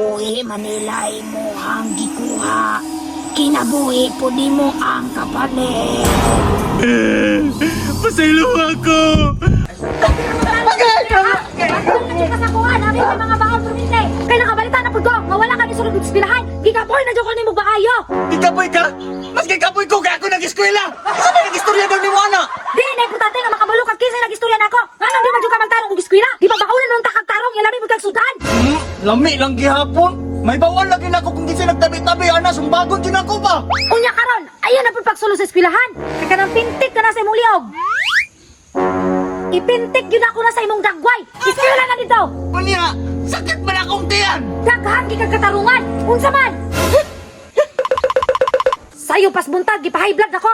kinabuhi Manila mo ang gikuha. Kinabuhi po di mo ang kapalit. Pasaylo ako! Namin may mga baon ruminte. Kaya nakabalitan na po ko. Mawala ka ni sunod ispilahan. Di ka boy na dyan ko ni mo baayo. Di kapoy ka? Mas kay kapoy ko ka ako nag-eskwela! Asa na nag-istorya daw ni Wana? Di na importante nga makabalo kag kinsa nag-istorya nako. Ngano di man jud ka magtarong og eskwela? Di ba baulan nun takag tarong ilami mo kag sudan? Lami lang gihapon. May bawal lagi na ako kung kinsa nagtabi-tabi ana sumbagon din ako ba? Unya karon, ayan na pud pagsulo sa eskwelahan. Kay kanang pintik ka na sa imong liog. Ipintik yun ako na sa imong dagway. Eskwela na dito. Unya, sakit man akong tiyan. Daghan gi kag katarungan. Unsa man? Sayo pas buntag gipa-high blood ako.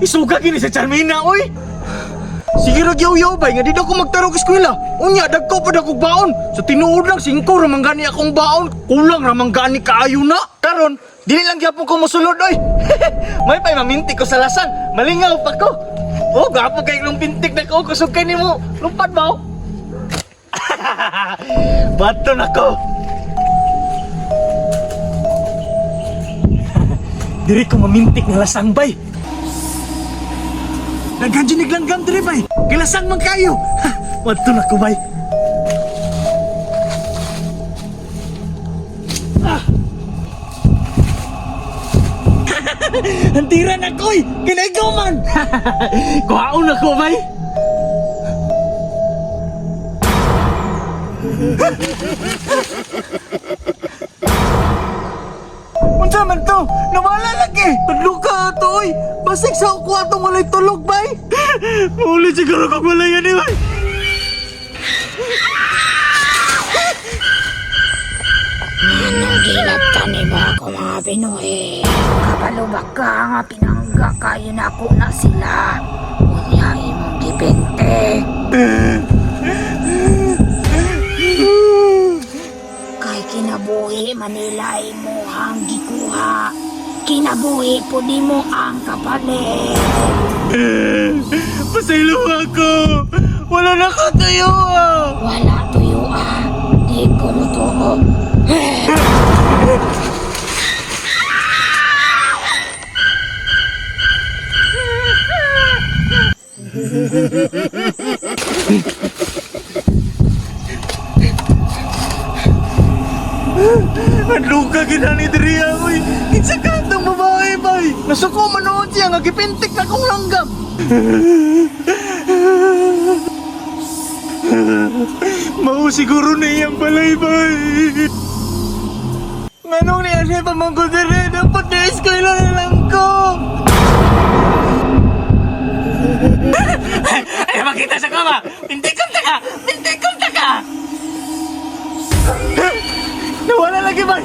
Isuga gini sa Charmina, oy! Sige ra yaw-yaw bay, nga di na ako magtarong eskwela. Unya, dagko pa dagkog baon. So tinuod lang, 5 ramang gani akong baon. Kulang ramang gani kaayo na. Karon, dili lang gyapon ko mosulod, oy. May pa'y maminti ko sa lasan. Malingaw pa ko. Oh, gapo kay ilong pintik na ko. Kusog kay nimo. Lumpad ba, oh? Bato na ko. Diri ko mamintik nga lasang bay. Naghanjinig lang gam diri bay. Kilasang man kayo. Bato na ko bay. Hantira na ko'y! Kinaigaw man! Kuhaon na ko bay. Unsa man to? Nawala lagi! Padluka to, oy! Basig sa kwartong walay tulog, bay! Maulit siguro kong walay yan, eh, bay! Anong gilat ka ni ba ako mga Pinoy? Kapalubak ka nga pinangga kayo na ako na sila. Unya imong gipente. Kay kinabuhi Manila mo ang gikuha. Kinabuhi po di mo ang kapalit. Pasaylo ako! Wala na ka tayo! Wala tuyo di ko lutuo. Madluka ginani diri ako'y kinsa ka itong babae, bay! Nasuko manood siya nga gipintik na kong langgam! Mau siguro na iyang balay, bay! Nganong niya siya pamangko diri? Dapat na eskwela na lang ko! Ay, makita sa kama! Pintikon ta ka! Pintikon ta ka! Nawala lagi, bay!